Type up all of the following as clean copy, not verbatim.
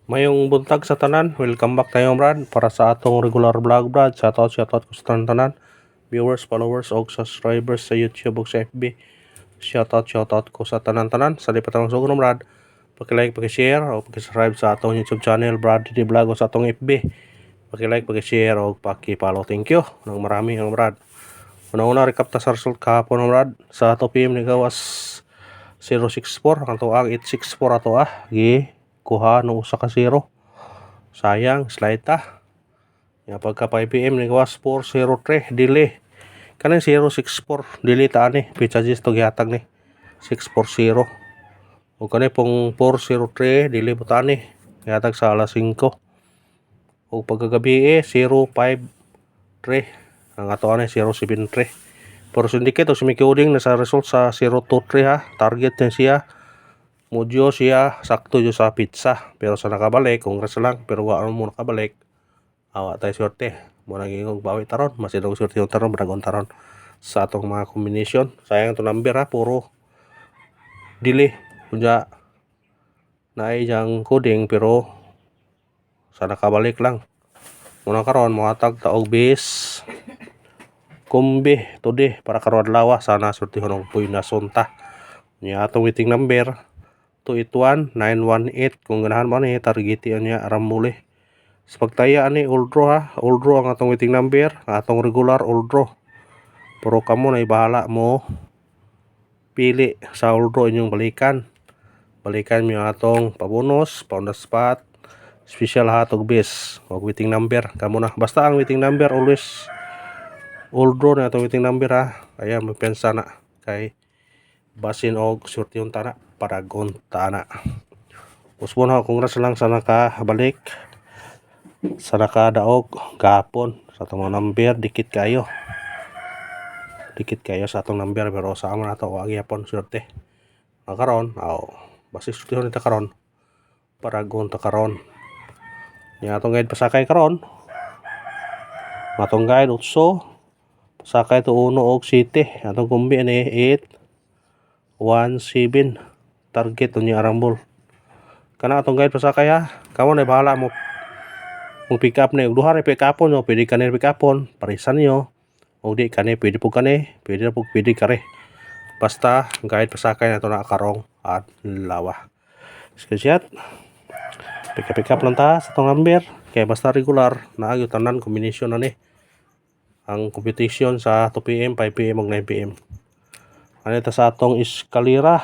Mayong buntag sa tanan, welcome back tayo brad para sa atong regular vlog brad. Shoutout ko sa tanan viewers, followers og subscribers sa YouTube ug sa FB. Shoutout ko sa tanan sa lipat ng sugon brad. Paki-like, paki-share o paki-subscribe sa atong YouTube channel Brad Didi Vlog o sa atong FB. Paki-like, paki-share o paki-follow. Thank you nang marami ang brad. Una-una recap ta sa result kahapon brad sa 2 PM ni gawas 064 ang tuang 864 ato kuha no usa ka 0. Sayang slide ta. Ya pagka 5 PM ni gawas 403 delay. Kaning 064 delay ta ani charges to gihatag ni 640. O kani pong 403 delay buta ni gihatag sa alas 5. O pagkagabi 053 ang ato ani 073. Pero syndicate o sumikuding na sa result sa 023 ha. Target niya siya. Mudyo siya sakto yo sa pizza. Pero sa nakabalik, congrats lang. Pero wala mo nakabalik. Awa tayo swerte. Muna gingog bawi taron. Masidong swerte yung taron. Bragon taron sa atong mga combination. Sayang ito number ha. Puro delay. Kunya naay coding pero sa nakabalik lang. Muna karon mohatag taog bis kumbi today para karon adlaw sana swerte honong puy na sunta. Nya atong waiting number 281918 kung ganahan mo ni targeti niya aramuli. Sa pagtaya ani old draw ha, old draw ang atong waiting number, atong regular old draw. Pero kamo na ibahala mo pili sa old draw inyong balikan. Balikan mo atong pabonus, pound the spot, special hatog bis, o waiting number kamo na. Basta ang waiting number always old draw na atong waiting number ha. Kaya mapensa na kay basin og swerte yung tana para gontana. Usbon ha, congrats lang sa nakabalik, sa nakadaog gapon sa atong number. Dikit kayo sa atong number pero sa amon nato wag yapon swerte karon. Basi swerte nita karon para gonta karon. Nya atong guide pasakay karon, atong guide utso pasakay to 1 og 7. Atong kumbi ni 817 target niya arambol. Kana atong guide pasakay ha. Kamo na bahala mo pick up ni og duha ra pick upon no, pwede kanir pick upon parisan niyo o di kani pwede kare. Basta guide pasakay nato na karong adlaw. Screenshot pick up lang ta sa tong number kay basta regular naa gyud tanan combination ani ang competition sa 2 PM, 5 PM ug 9 PM. Ano ta sa atong eskalera,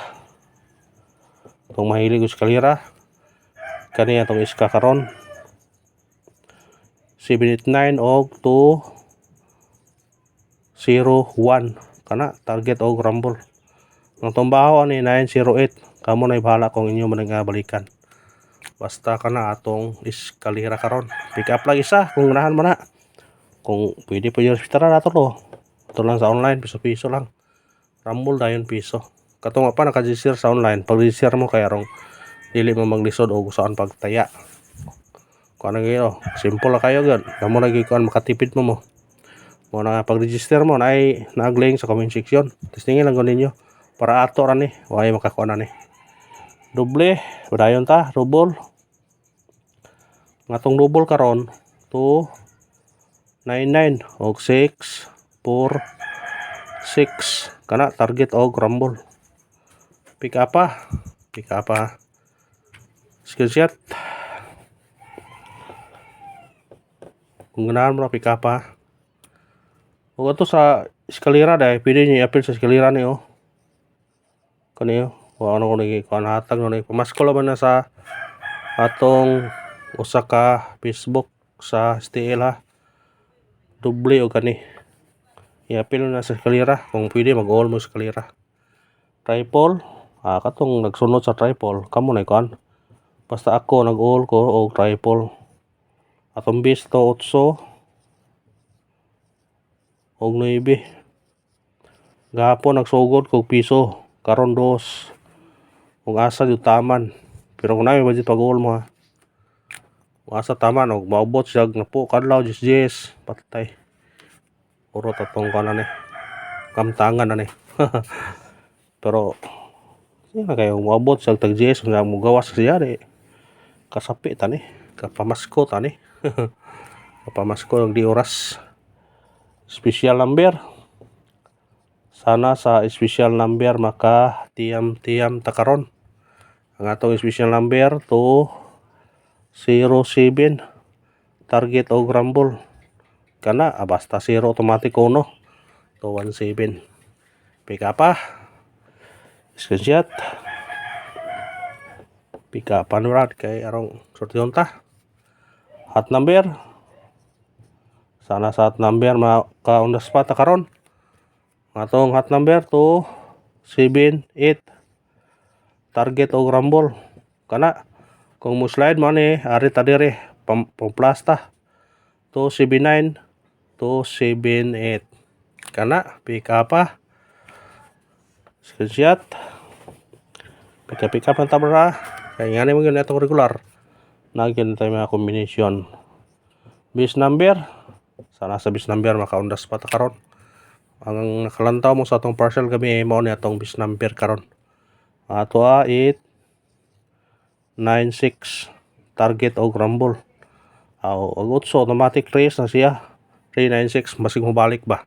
itong mahilig eskalera kani atong iska karon 789 og 201 kana target og rumble. Ang tumbaho ani 908 kamo na bahala kung inyo man nga balikan. Basta kana atong eskalera karon pick up lang isa kung ganahan man na. Kung pwede pa yung hospital nato lo, ito lang sa online piso lang. Rumble dayon piso. Katong pa naka-register sa online, pag-register mo kay arong dili mo maglisod og saan pagtaya. Kuan gyud, simple la kayo gyud. Kamo lagi kuan makatipid mo. Mo na pag-register mo nay nag-link sa comment section. Testingin lang gud ninyo para ato ra ni, way makakuan na ni. Doble, dayon ta, double. Ngatong double karon 299 og 646 kana target og rumble. Pick up pa screenshot kung ganahan mo pick up pa. Ug ato sa eskalera dai pwede niyo i-appeal sa eskalera niyo kaniyo o ano ko nagi kuan hatag no ni pamaskol man na sa atong usa ka Facebook sa STL ha. Doble o kani i-appeal na sa eskalera kung pwede mag-all mo sa eskalera. Triple katong nagsunod sa triple kamo na kuan. Basta ako nag-all ko og triple. Atong bis to 8 og 9. Gahapon nagsugod kog piso karon 2 ug asa jud taman. Pero kung naay budget pag-all mo ha. Asa taman og maubot siya napo kadlaw jis patay. Puro tatong kanan ni kamtangan na ni. Pero sino kayo maabot sa tag-GS nga mo gawas siya di kasapi tani, kapamasko tani. Kapamasko di oras. Special number. Sana sa special number maka tiam-tiam takaron. Ang atong special number to 07 target o grumble. Kana basta 0 automatic uno to 17. Pika pa. Screenshot. Pika pa nurad kay arong sortyon ta. Hot number. Sana sa hot number maka on the spot takaron. Atong hot number to 7-8 target o grumble. Kana kung mo slide mo ni ari ta dire pamplasta to 79 to 78. Kana pick up pa. Screenshot. Pick up ang tabra. Kaya nga mo yun itong regular. Nagyan tayo mga combination. Base number. Sana sa base number maka on the spot karon. Ang nakalantaw mo sa atong parcel kami mo ni atong base number karon. Ato 896 target o grumble. Agot so automatic race na siya. 396 masig mabalik ba.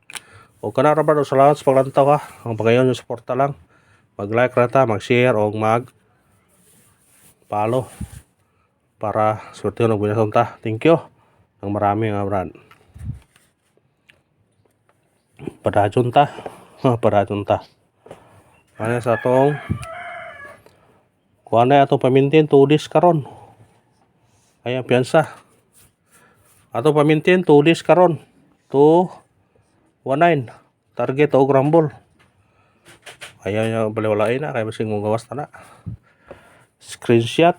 O kana ra ba salamat sa paglantaw ha. Ang pagayon yung suporta lang. Mag-like ra ta, mag-share o mag-follow para swerte ng binason ta. Thank you. Ang marami nga brad. Padadyon ta. Padadyon ta. Ano sa atong kuha na atong pamintin 2 days karon. Ayan piyansa. Atong pamintin 2 days karon. 219 target o grumble. Ayaw niya baliwalain na kaya masing mong gawas na. Screenshot.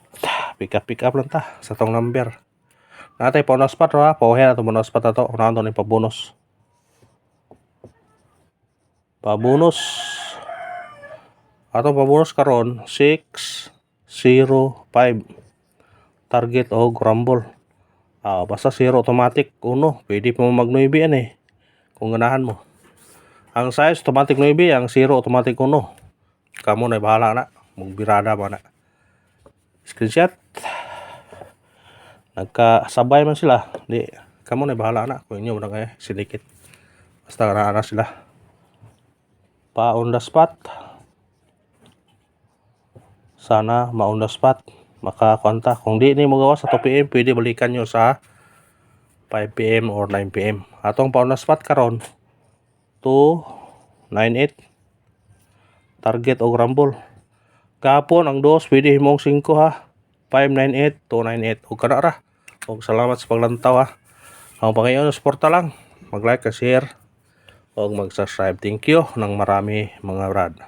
Pick up lang ta sa tong number. Natay bonus spot ha. Pauhin atong bonus spot ato. Unahan to ni pabonus. Pabonus. Atong pabonus karon 605 target o grumble. Basta 0 automatic uno. Pwede pa mo mag-9 kung ganahan mo. Ang size automatic 9, ang 0 automatic 1. Kamo na bahala na. Magbirada ba na. Screenshot. Nagkasabay man sila. Di, kamo na bahala na. Kung inyo mo na kaya sinikit. Basta na sila. Pa on the spot. Sana ma on the spot. Makakonta. Kung di ni mo gawa sa 2 PM, pwede balikan nyo sa 5 PM or 9 PM. Atong pa on the spot karon 298 target o grumble. Kapon ang dos pwede himong 5 ha. 598 298 o kana ra. Og salamat sa paglantaw ha. Ang pangayon suporta lang. Mag-like, share og mag-subscribe. Thank you ng marami mga brad.